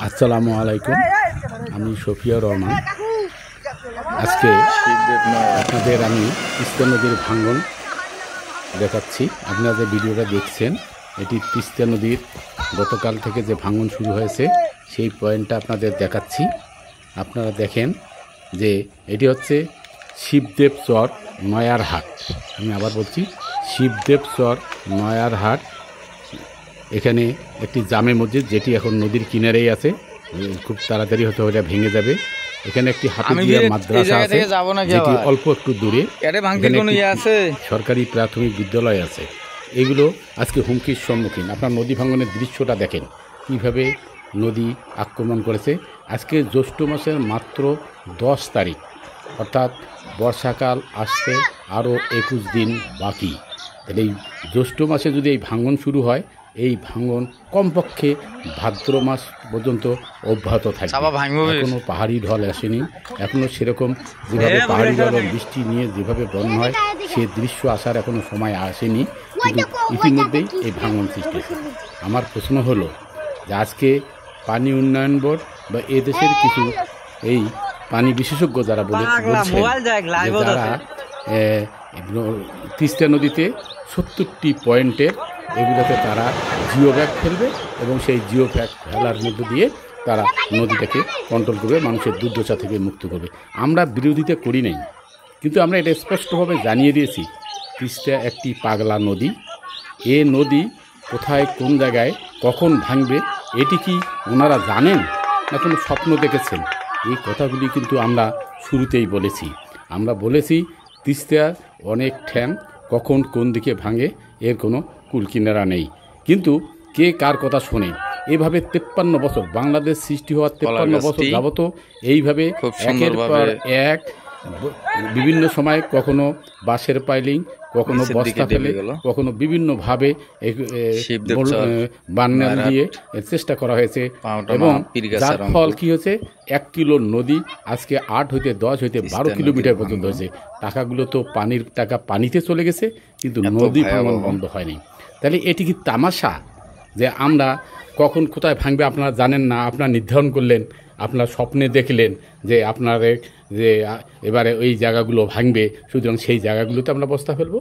আসসালামু আলাইকুম। আমি শফিয়া রহমান। আজকে আপনাদের আমি তিস্তা নদীর ভাঙ্গন দেখাচ্ছি। আপনারা যে ভিডিওটা দেখছেন এটি তিস্তা নদীর গতকাল থেকে যে ভাঙ্গন শুরু হয়েছে সেই পয়েন্টটা আপনাদের দেখাচ্ছি। আপনারা দেখেন যে এটি হচ্ছে শিবদেব চর নয়ারহাট। আমি আবার বলছি শিবদেব চর নয়ারহাট। এখানে একটি জামে মসজিদ যেটি এখন নদীর কিনারেই আছে, খুব তাড়াতাড়ি হয়তো এটা ভেঙে যাবে। এখানে একটি হাফিজিয়া মাদ্রাসা আছে যেটি অল্প একটু দূরে। সরকারি প্রাথমিক বিদ্যালয় আছে। এগুলো আজকে হুমকির সম্মুখীন। আপনার নদী ভাঙ্গনের দৃশ্যটা দেখেন কীভাবে নদী আক্রমণ করেছে। আজকে জ্যৈষ্ঠ মাসের মাত্র 10 তারিখ, অর্থাৎ বর্ষাকাল আসতে আরও 21 দিন বাকি। তাহলে এই জ্যৈষ্ঠ মাসে যদি এই ভাঙ্গন শুরু হয়, এই ভাঙ্গন কমপক্ষে ভাদ্র মাস পর্যন্ত অব্যাহত থাকবে। এখনও পাহাড়ি ঢল আসেনি, এখনও সেরকম যেভাবে পাহাড়ি ঢল বৃষ্টি নিয়ে যেভাবে বন্যা হয় সে দৃশ্য আসার এখনও সময় আসেনি, কিন্তু ইতিমধ্যেই এই ভাঙ্গন সৃষ্টি হয়েছে। আমার প্রশ্ন হলো যে আজকে পানি উন্নয়ন বোর্ড বা এদেশের কিছু এই পানি বিশেষজ্ঞ যারা বলছেন যারা তিস্তা নদীতে 70টি পয়েন্টের এগুলোতে তারা জিও ব্যাগ ফেলবে এবং সেই জিও ব্যাগ ফেলার মধ্য দিয়ে তারা নদীটাকে কন্ট্রোল করবে, মানুষের দুর্দশা থেকে মুক্ত করবে। আমরা বিরোধিতা করি নাই, কিন্তু আমরা এটা স্পষ্টভাবে জানিয়ে দিয়েছি তিস্তা একটি পাগলা নদী। এ নদী কোথায় কোন জায়গায় কখন ভাঙবে এটি কি ওনারা জানেন না কোনো স্বপ্ন দেখেছেন? এই কথাগুলি কিন্তু আমরা শুরুতেই বলেছি। আমরা বলেছি তিস্তা অনেক ঠ্যাং, কখন কোন দিকে ভাঙে এর কোনো কুলকিনারা নেই। কিন্তু কে কার কথা শোনে? এইভাবে 53 বছর বাংলাদেশ সৃষ্টি হওয়ার 53 বছর যাবত এইভাবে একের পর এক বিভিন্ন সময় কখনো বাঁশের পাইলিং, কখনো বস্তা ফেলে, কখনো বিভিন্নভাবে বান্নাল দিয়ে চেষ্টা করা হয়েছে এবং যার ফল কি হয়েছে 1 কিলো নদী আজকে 8 হইতে 10 হইতে 12 কিলোমিটার পর্যন্ত হয়েছে। টাকাগুলো তো পানির টাকা পানিতে চলে গেছে, কিন্তু নদী ভাঙন বন্ধ হয়নি। তাহলে এটি কি তামাশা যে আমরা কখন কোথায় ভাঙবে আপনারা জানেন না, আপনারা নির্ধারণ করলেন, আপনার স্বপ্নে দেখলেন যে আপনার যে এবারে ওই জায়গাগুলো ভাঙবে, সুতরাং সেই জায়গাগুলোতে আমরা বস্তা ফেলবো?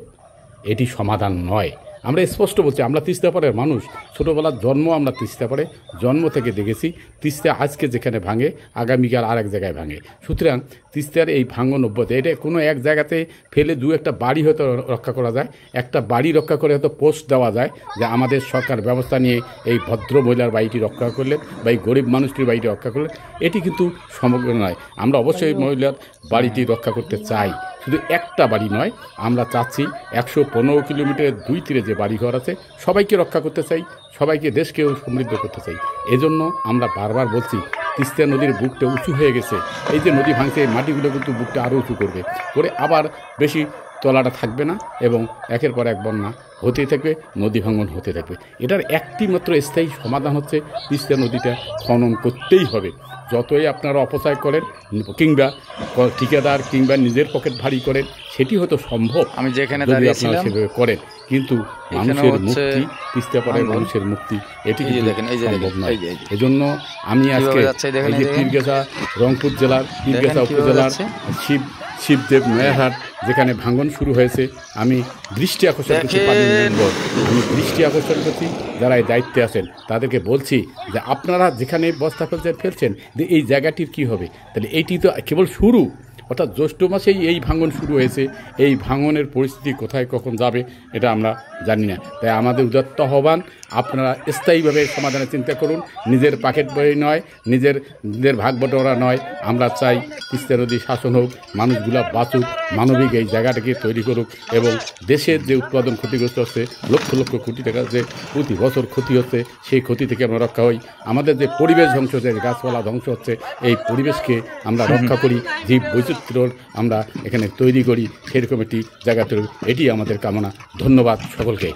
এটি সমাধান নয়। আমরা স্পষ্ট বলছি, আমরা তিস্তাপাড়ের মানুষ, ছোটোবেলার জন্ম আমরা তিস্তাপাড়ে জন্ম থেকে দেখেছি তিস্তা আজকে যেখানে ভাঙে আগামীকাল আরেক জায়গায় ভাঙে। সুতরাং তিস্তার এই ভাঙন অব্যাহত। এটা কোনো এক জায়গাতে ফেলে দু একটা বাড়ি হয়তো রক্ষা করা যায়, একটা বাড়ি রক্ষা করে হয়তো পোস্ট দেওয়া যায় যে আমাদের সরকার ব্যবস্থা নিয়ে এই ভদ্র মহিলার বাড়িটি রক্ষা করলেন বা এই গরিব মানুষটির বাড়িটি রক্ষা করলেন। এটি কিন্তু সমগ্র নয়। আমরা অবশ্যই মহিলার বাড়িটি রক্ষা করতে চাই, শুধু একটা বাড়ি নয়, আমরা চাচ্ছি 115 কিলোমিটারের 2 তীরে যে বাড়িঘর আছে সবাইকে রক্ষা করতে চাই, সবাইকে দেশকেও সমৃদ্ধ করতে চাই। এজন্য আমরা বারবার বলছি তিস্তা নদীর বুকটা উঁচু হয়ে গেছে। এই যে নদী ভাঙছে এই মাটিগুলো কিন্তু বুকটা আরও উঁচু করবে, করে আবার বেশি তলাটা থাকবে না এবং একের পর এক বন্যা হতেই থাকবে, নদী ভাঙন হতে থাকবে। এটার একটি মাত্র স্থায়ী সমাধান হচ্ছে তিস্তা নদীটা খনন করতেই হবে। যতই আপনারা অপচয় করেন কিংবা ঠিকাদার কিংবা নিজের পকেট ভারী করেন সেটি হয়তো সম্ভব, আমি যেখানে আপনারা সেভাবে করেন, কিন্তু মানুষের মুক্তি, তিস্তাপাড়ের মানুষের মুক্তি এটি সম্ভব নয়। এজন্য আমি আজকে এই যে পীরগাছা, রংপুর জেলার পীরগাছা উপজেলার শিবদেব নয়ারহাট যেখানে ভাঙ্গন শুরু হয়েছে, আমি দৃষ্টি আকর্ষণ করছি, আমি দৃষ্টি আকর্ষণ করছি যারা এই দায়িত্বে আছেন তাদেরকে বলছি যে আপনারা যেখানে বস্তা ফেলছেন যে এই জায়গাটির কি হবে? তাহলে এইটি তো কেবল শুরু, অর্থাৎ জ্যৈষ্ঠ মাসেই এই ভাঙন শুরু হয়েছে। এই ভাঙনের পরিস্থিতি কোথায় কখন যাবে এটা আমরা জানি না। তাই আমাদের উদাত্ত আহ্বান, আপনারা স্থায়ীভাবে সমাধানের চিন্তা করুন, নিজের পকেট বই নয়, নিজের ভাগ বটোয়ারা নয়। আমরা চাই তিস্তা নদী শাসন হোক, মানুষগুলা বাঁচুক, মানবিক এই জায়গাটাকে তৈরি করুক এবং দেশের যে উৎপাদন ক্ষতিগ্রস্ত হচ্ছে, লক্ষ লক্ষ কোটি টাকা যে প্রতি বছর ক্ষতি হচ্ছে, সেই ক্ষতি থেকে আমরা রক্ষা হই। আমাদের যে পরিবেশ ধ্বংস হচ্ছে, গাছপালা ধ্বংস হচ্ছে, এই পরিবেশকে আমরা রক্ষা করি, জীব বৈচিত্র্য আমরা এখানে তৈরি করি, সেরকম একটি জায়গা তৈরি, এটি আমাদের কামনা। ধন্যবাদ সকলকে।